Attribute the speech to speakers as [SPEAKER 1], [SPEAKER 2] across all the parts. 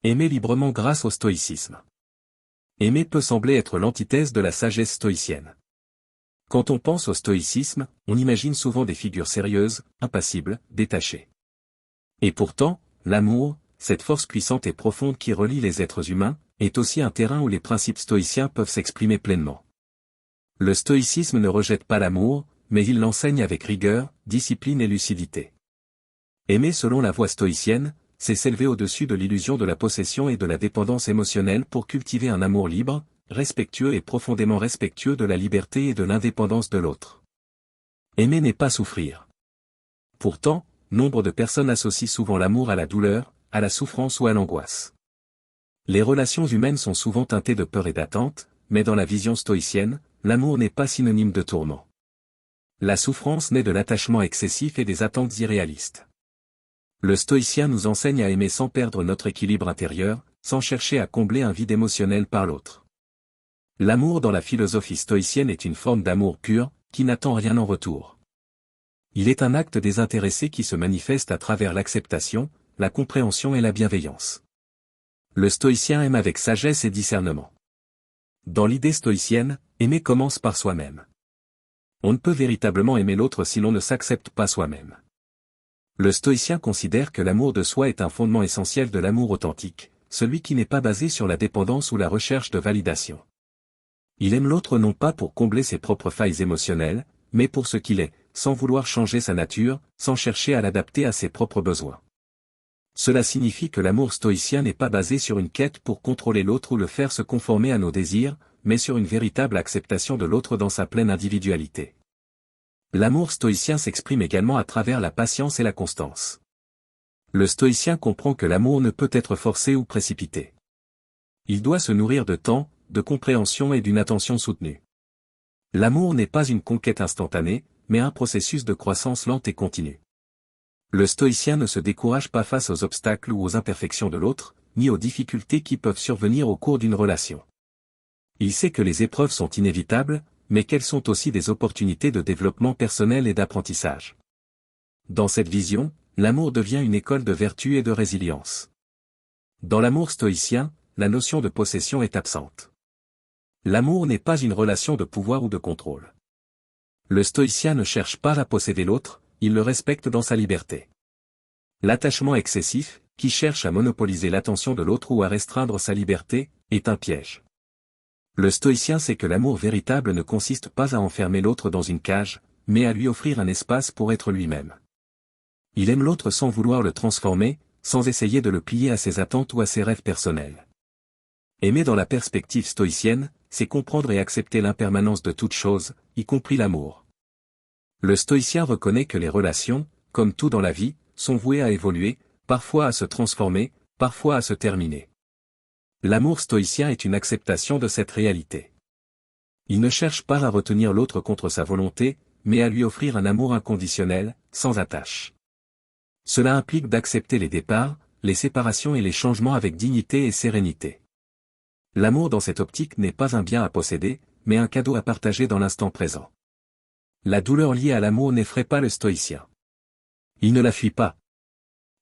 [SPEAKER 1] Aimer librement grâce au stoïcisme. Aimer peut sembler être l'antithèse de la sagesse stoïcienne. Quand on pense au stoïcisme, on imagine souvent des figures sérieuses, impassibles, détachées. Et pourtant, l'amour, cette force puissante et profonde qui relie les êtres humains, est aussi un terrain où les principes stoïciens peuvent s'exprimer pleinement. Le stoïcisme ne rejette pas l'amour, mais il l'enseigne avec rigueur, discipline et lucidité. Aimer selon la voie stoïcienne, c'est s'élever au-dessus de l'illusion de la possession et de la dépendance émotionnelle pour cultiver un amour libre, respectueux et profondément respectueux de la liberté et de l'indépendance de l'autre. Aimer n'est pas souffrir. Pourtant, nombre de personnes associent souvent l'amour à la douleur, à la souffrance ou à l'angoisse. Les relations humaines sont souvent teintées de peur et d'attente, mais dans la vision stoïcienne, l'amour n'est pas synonyme de tourment. La souffrance naît de l'attachement excessif et des attentes irréalistes. Le stoïcien nous enseigne à aimer sans perdre notre équilibre intérieur, sans chercher à combler un vide émotionnel par l'autre. L'amour dans la philosophie stoïcienne est une forme d'amour pur, qui n'attend rien en retour. Il est un acte désintéressé qui se manifeste à travers l'acceptation, la compréhension et la bienveillance. Le stoïcien aime avec sagesse et discernement. Dans l'idée stoïcienne, aimer commence par soi-même. On ne peut véritablement aimer l'autre si l'on ne s'accepte pas soi-même. Le stoïcien considère que l'amour de soi est un fondement essentiel de l'amour authentique, celui qui n'est pas basé sur la dépendance ou la recherche de validation. Il aime l'autre non pas pour combler ses propres failles émotionnelles, mais pour ce qu'il est, sans vouloir changer sa nature, sans chercher à l'adapter à ses propres besoins. Cela signifie que l'amour stoïcien n'est pas basé sur une quête pour contrôler l'autre ou le faire se conformer à nos désirs, mais sur une véritable acceptation de l'autre dans sa pleine individualité. L'amour stoïcien s'exprime également à travers la patience et la constance. Le stoïcien comprend que l'amour ne peut être forcé ou précipité. Il doit se nourrir de temps, de compréhension et d'une attention soutenue. L'amour n'est pas une conquête instantanée, mais un processus de croissance lente et continue. Le stoïcien ne se décourage pas face aux obstacles ou aux imperfections de l'autre, ni aux difficultés qui peuvent survenir au cours d'une relation. Il sait que les épreuves sont inévitables, mais qu'elles sont aussi des opportunités de développement personnel et d'apprentissage. Dans cette vision, l'amour devient une école de vertu et de résilience. Dans l'amour stoïcien, la notion de possession est absente. L'amour n'est pas une relation de pouvoir ou de contrôle. Le stoïcien ne cherche pas à posséder l'autre, il le respecte dans sa liberté. L'attachement excessif, qui cherche à monopoliser l'attention de l'autre ou à restreindre sa liberté, est un piège. Le stoïcien sait que l'amour véritable ne consiste pas à enfermer l'autre dans une cage, mais à lui offrir un espace pour être lui-même. Il aime l'autre sans vouloir le transformer, sans essayer de le plier à ses attentes ou à ses rêves personnels. Aimer dans la perspective stoïcienne, c'est comprendre et accepter l'impermanence de toute chose, y compris l'amour. Le stoïcien reconnaît que les relations, comme tout dans la vie, sont vouées à évoluer, parfois à se transformer, parfois à se terminer. L'amour stoïcien est une acceptation de cette réalité. Il ne cherche pas à retenir l'autre contre sa volonté, mais à lui offrir un amour inconditionnel, sans attache. Cela implique d'accepter les départs, les séparations et les changements avec dignité et sérénité. L'amour dans cette optique n'est pas un bien à posséder, mais un cadeau à partager dans l'instant présent. La douleur liée à l'amour n'effraie pas le stoïcien. Il ne la fuit pas.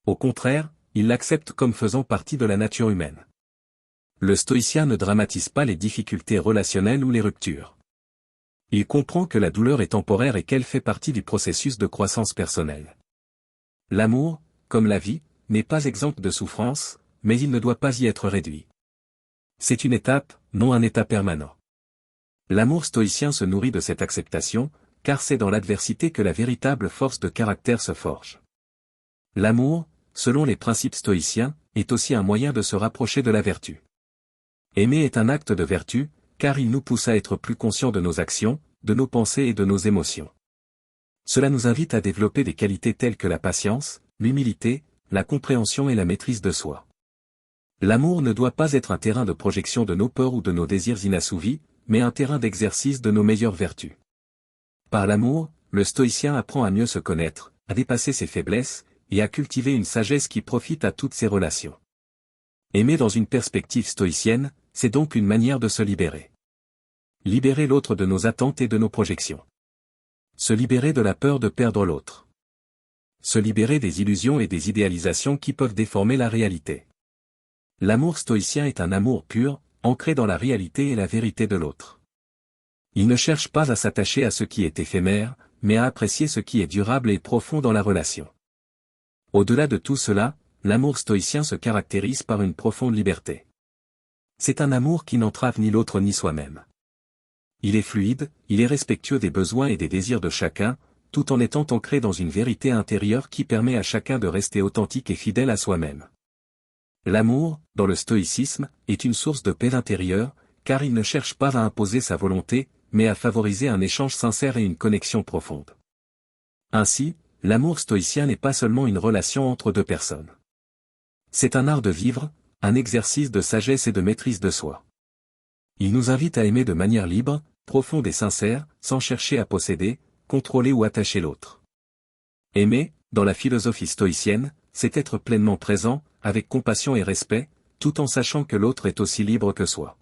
[SPEAKER 1] Au contraire, il l'accepte comme faisant partie de la nature humaine. Le stoïcien ne dramatise pas les difficultés relationnelles ou les ruptures. Il comprend que la douleur est temporaire et qu'elle fait partie du processus de croissance personnelle. L'amour, comme la vie, n'est pas exempt de souffrance, mais il ne doit pas y être réduit. C'est une étape, non un état permanent. L'amour stoïcien se nourrit de cette acceptation, car c'est dans l'adversité que la véritable force de caractère se forge. L'amour, selon les principes stoïciens, est aussi un moyen de se rapprocher de la vertu. Aimer est un acte de vertu, car il nous pousse à être plus conscients de nos actions, de nos pensées et de nos émotions. Cela nous invite à développer des qualités telles que la patience, l'humilité, la compréhension et la maîtrise de soi. L'amour ne doit pas être un terrain de projection de nos peurs ou de nos désirs inassouvis, mais un terrain d'exercice de nos meilleures vertus. Par l'amour, le stoïcien apprend à mieux se connaître, à dépasser ses faiblesses, et à cultiver une sagesse qui profite à toutes ses relations. Aimer dans une perspective stoïcienne, c'est donc une manière de se libérer. Libérer l'autre de nos attentes et de nos projections. Se libérer de la peur de perdre l'autre. Se libérer des illusions et des idéalisations qui peuvent déformer la réalité. L'amour stoïcien est un amour pur, ancré dans la réalité et la vérité de l'autre. Il ne cherche pas à s'attacher à ce qui est éphémère, mais à apprécier ce qui est durable et profond dans la relation. Au-delà de tout cela, l'amour stoïcien se caractérise par une profonde liberté. C'est un amour qui n'entrave ni l'autre ni soi-même. Il est fluide, il est respectueux des besoins et des désirs de chacun, tout en étant ancré dans une vérité intérieure qui permet à chacun de rester authentique et fidèle à soi-même. L'amour, dans le stoïcisme, est une source de paix intérieure, car il ne cherche pas à imposer sa volonté, mais à favoriser un échange sincère et une connexion profonde. Ainsi, l'amour stoïcien n'est pas seulement une relation entre deux personnes. C'est un art de vivre, un exercice de sagesse et de maîtrise de soi. Il nous invite à aimer de manière libre, profonde et sincère, sans chercher à posséder, contrôler ou attacher l'autre. Aimer, dans la philosophie stoïcienne, c'est être pleinement présent, avec compassion et respect, tout en sachant que l'autre est aussi libre que soi.